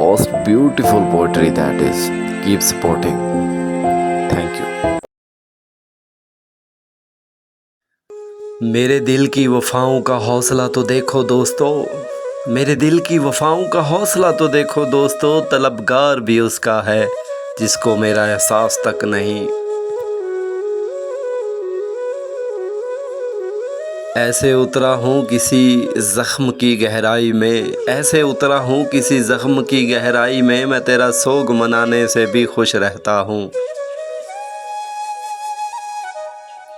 most beautiful poetry that is. Keep supporting. Thank you. मेरे दिल की वफ़ाओं का हौसला तो देखो दोस्तों, मेरे दिल की वफ़ाओं का हौसला तो देखो दोस्तों, तलबगार भी उसका है जिसको मेरा एहसास तक नहीं। ऐसे उतरा हूँ किसी ज़ख्म की गहराई में, ऐसे उतरा हूँ किसी ज़ख्म की गहराई में, मैं तेरा सोग मनाने से भी खुश रहता हूँ।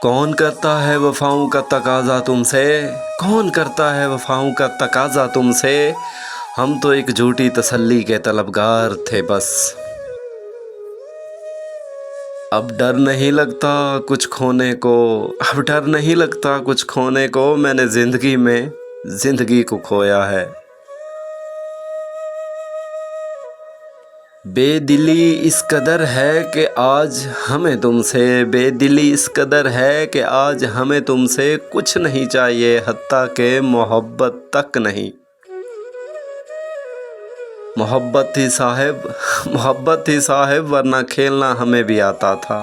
कौन करता है वफ़ाओं का तकाज़ा तुमसे, कौन करता है वफ़ाओं का तकाज़ा तुमसे, हम तो एक झूठी तसल्ली के तलबगार थे बस। अब डर नहीं लगता कुछ खोने को, अब डर नहीं लगता कुछ खोने को, मैंने ज़िंदगी में ज़िंदगी को खोया है। बेदिली इस कदर है कि आज हमें तुमसे, बेदिली इस कदर है कि आज हमें तुमसे कुछ नहीं चाहिए, हत्ता के मोहब्बत तक नहीं। मोहब्बत थी साहिब, मोहब्बत थी साहिब, वरना खेलना हमें भी आता था।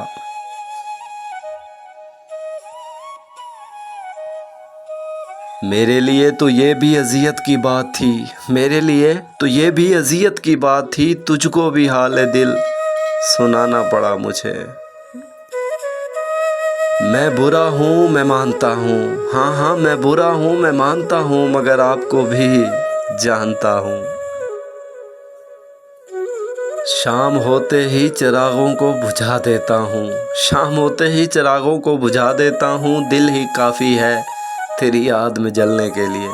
मेरे लिए तो ये भी अज़ियत की बात थी, मेरे लिए तो ये भी अज़ियत की बात थी, तुझको भी हाल दिल सुनाना पड़ा मुझे। मैं बुरा हूँ मैं मानता हूँ, हाँ हाँ मैं बुरा हूँ मैं मानता हूँ, मगर आपको भी जानता हूँ। शाम होते ही चिरागों को बुझा देता हूँ, शाम होते ही चिरागों को बुझा देता हूँ, दिल ही काफ़ी है तेरी याद में जलने के लिए।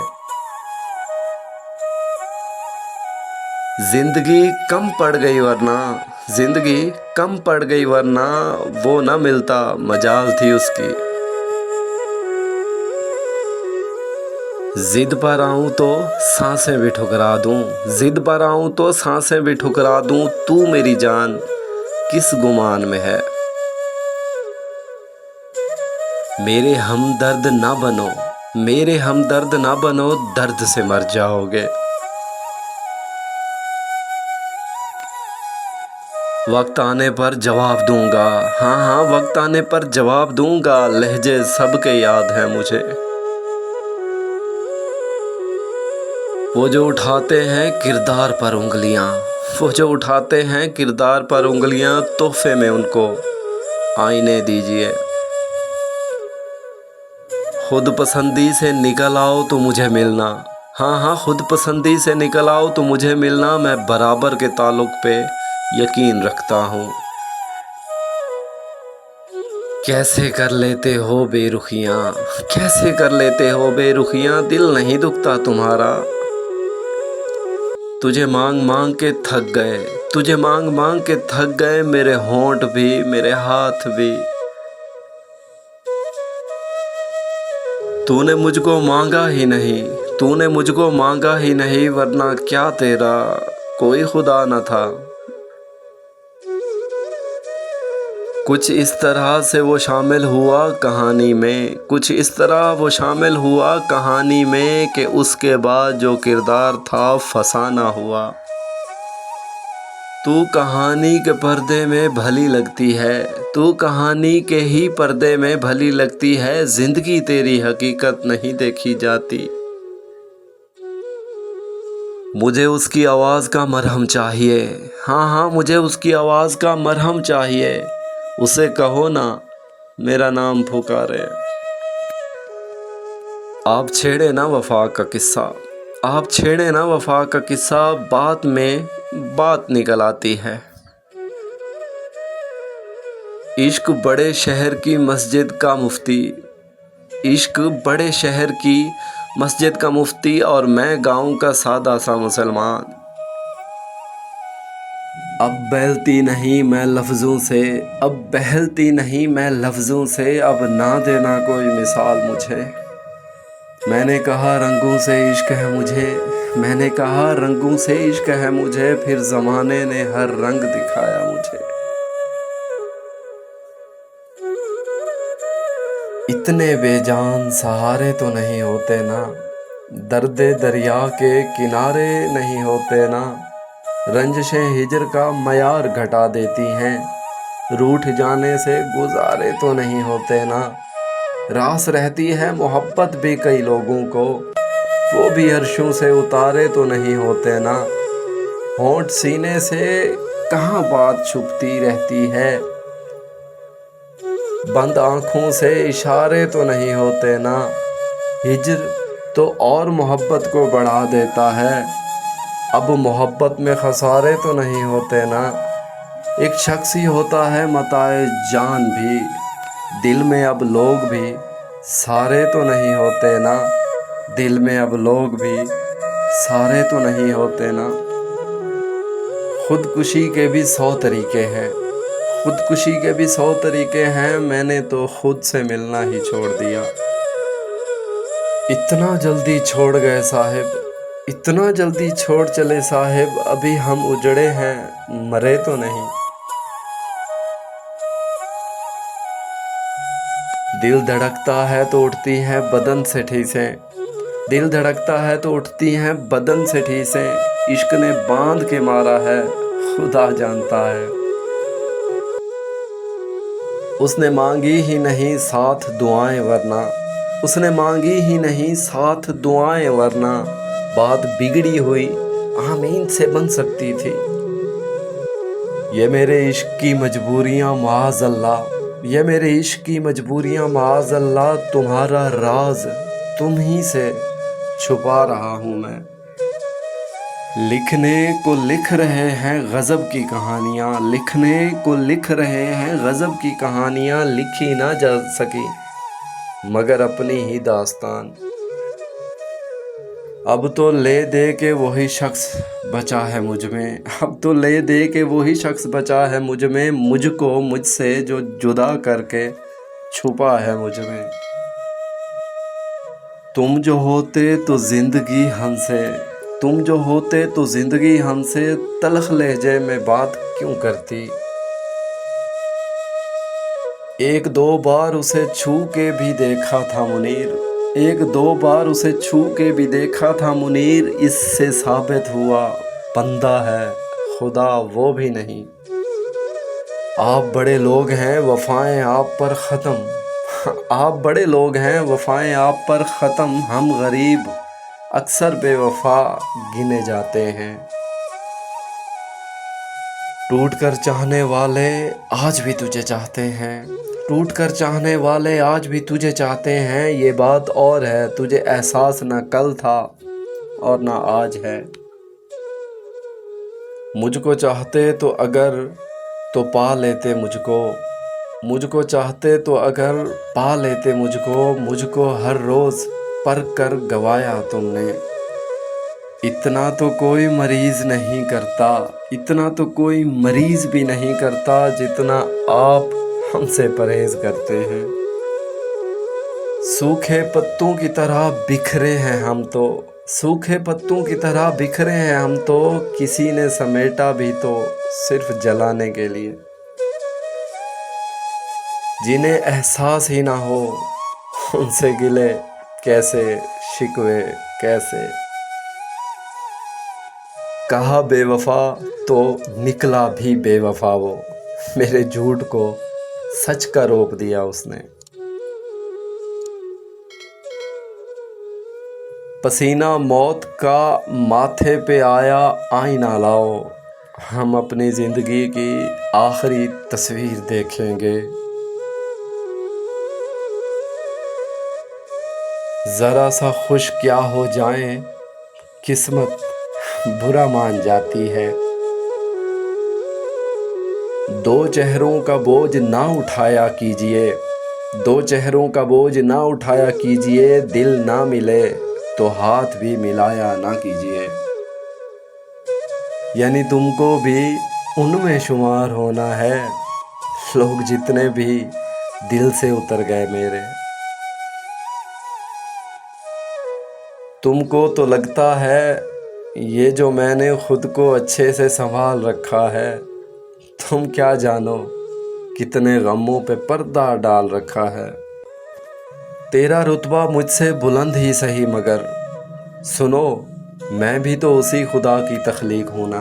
ज़िंदगी कम पड़ गई वरना, ज़िंदगी कम पड़ गई वरना, वो न मिलता मजाल थी उसकी। ज़िद पर आऊँ तो सांसें भी ठुकरा दूँ, ज़िद पर आऊँ तो सांसें भी ठुकरा दूँ, तू मेरी जान किस गुमान में है। मेरे हमदर्द ना बनो, मेरे हमदर्द ना बनो, दर्द से मर जाओगे। वक्त आने पर जवाब दूंगा, हाँ हाँ वक्त आने पर जवाब दूंगा, लहजे सबके याद हैं मुझे। वो जो उठाते हैं किरदार पर उंगलियां, वो जो उठाते हैं किरदार पर उंगलियां, तोहफे में उनको आईने दीजिए। खुद पसंदी से निकल आओ तो मुझे मिलना, हाँ हाँ खुद पसंदी से निकल आओ तो मुझे मिलना, मैं बराबर के ताल्लुक पे यकीन रखता हूँ। कैसे कर लेते हो बेरुखियाँ, कैसे कर लेते हो बेरुखियाँ, दिल नहीं दुखता तुम्हारा। तुझे मांग मांग के थक गए, तुझे मांग मांग के थक गए, मेरे होंठ भी मेरे हाथ भी। तूने मुझको मांगा ही नहीं, तूने मुझको मांगा ही नहीं, वरना क्या तेरा कोई खुदा न था। कुछ इस तरह से वो शामिल हुआ कहानी में, कुछ इस तरह वो शामिल हुआ कहानी में, कि उसके बाद जो किरदार था फसाना हुआ। तू कहानी के पर्दे में भली लगती है, तू कहानी के ही पर्दे में भली लगती है, जिंदगी तेरी हकीकत नहीं देखी जाती। मुझे उसकी आवाज़ का मरहम चाहिए, हाँ हाँ मुझे उसकी आवाज़ का मरहम चाहिए, उसे कहो ना मेरा नाम पुकारे। आप छेड़े ना वफा का किस्सा, आप छेड़े ना वफा का किस्सा, बात में बात निकल आती है। इश्क बड़े शहर की मस्जिद का मुफ्ती, इश्क बड़े शहर की मस्जिद का मुफ्ती, और मैं गाँव का सादा सा मुसलमान। अब बहलती नहीं मैं लफ्ज़ों से, अब बहलती नहीं मैं लफ्ज़ों से, अब ना देना कोई मिसाल मुझे। मैंने कहा रंगों से इश्क है मुझे, मैंने कहा रंगों से इश्क है मुझे, फिर ज़माने ने हर रंग दिखाया मुझे। इतने बेजान सहारे तो नहीं होते ना, दर्दे दरिया के किनारे नहीं होते ना, रंजिशें हिजर का मयार घटा देती हैं, रूठ जाने से गुजारे तो नहीं होते ना। रास रहती है मोहब्बत भी कई लोगों को, वो भी अर्शों से उतारे तो नहीं होते ना। होंठ सीने से कहाँ बात छुपती रहती है, बंद आँखों से इशारे तो नहीं होते ना। हिजर तो और मोहब्बत को बढ़ा देता है, अब मोहब्बत में खसारे तो नहीं होते ना। एक शख्स ही होता है मताए जान भी, दिल में अब लोग भी सारे तो नहीं होते ना। दिल में अब लोग भी सारे तो नहीं होते ना। खुदकुशी के भी 100 तरीके हैं, खुदकुशी के भी 100 तरीके हैं, मैंने तो खुद से मिलना ही छोड़ दिया। इतना जल्दी छोड़ गए साहिब, इतना जल्दी छोड़ चले साहिब, अभी हम उजड़े हैं मरे तो नहीं। दिल धड़कता है तो उठती हैं बदन से ठेसें, दिल धड़कता है तो उठती हैं बदन से ठेसें। इश्क ने बांध के मारा है खुदा जानता है। उसने मांगी ही नहीं साथ दुआएं वरना, उसने मांगी ही नहीं साथ दुआएं वरना, बात बिगड़ी हुई आमीन से बन सकती थी। ये मेरे इश्क की मजबूरियां माज़अल्लाह, ये मेरे इश्क की मजबूरियां माज़अल्लाह, तुम्हारा राज तुम ही से छुपा रहा हूँ मैं। लिखने को लिख रहे हैं गज़ब की कहानियाँ, लिखने को लिख रहे हैं गज़ब की कहानियाँ, लिखी ना जा सकी मगर अपनी ही दास्तान। अब तो ले दे के वही शख्स बचा है मुझ में, अब तो ले दे के वही शख्स बचा है मुझ में, मुझको मुझसे जो जुदा करके छुपा है मुझ में। तुम जो होते तो ज़िंदगी हमसे, तुम जो होते तो ज़िंदगी हमसे तलख लहजे में बात क्यों करती। एक दो बार उसे छू के भी देखा था मुनीर, एक दो बार उसे छू के भी देखा था मुनीर, इससे साबित हुआ बंदा है खुदा वो भी नहीं। आप बड़े लोग हैं वफ़ाएं आप पर ख़त्म, आप बड़े लोग हैं वफ़ाएं आप पर ख़त्म, हम गरीब अक्सर बेवफ़ा गिने जाते हैं। टूट कर चाहने वाले आज भी तुझे चाहते हैं, टूट कर चाहने वाले आज भी तुझे चाहते हैं, ये बात और है तुझे एहसास ना कल था और ना आज है। मुझको चाहते तो अगर तो पा लेते मुझको, मुझको चाहते तो अगर पा लेते मुझको, मुझको हर रोज़ पर कर गवाया तुमने। इतना तो कोई मरीज़ नहीं करता, इतना तो कोई मरीज़ भी नहीं करता जितना आप हमसे परहेज़ करते हैं। सूखे पत्तों की तरह बिखरे हैं हम तो, सूखे पत्तों की तरह बिखरे हैं हम तो, किसी ने समेटा भी तो सिर्फ जलाने के लिए। जिन्हें एहसास ही ना हो उनसे गिले कैसे शिकवे कैसे। कहा बेवफा तो निकला भी बेवफा वो, मेरे झूठ को सच का रोक दिया उसने। पसीना मौत का माथे पे आया आईना लाओ, हम अपनी ज़िंदगी की आखिरी तस्वीर देखेंगे। ज़रा सा खुश क्या हो जाएं, किस्मत बुरा मान जाती है। दो चेहरों का बोझ ना उठाया कीजिए, दो चेहरों का बोझ ना उठाया कीजिए, दिल ना मिले तो हाथ भी मिलाया ना कीजिए। यानी तुमको भी उनमें शुमार होना है, लोग जितने भी दिल से उतर गए मेरे। तुमको तो लगता है ये जो मैंने खुद को अच्छे से संभाल रखा है, तुम क्या जानो कितने गमों पे पर्दा डाल रखा है। तेरा रुतबा मुझसे बुलंद ही सही मगर सुनो, मैं भी तो उसी खुदा की तख्लीक हूँ ना।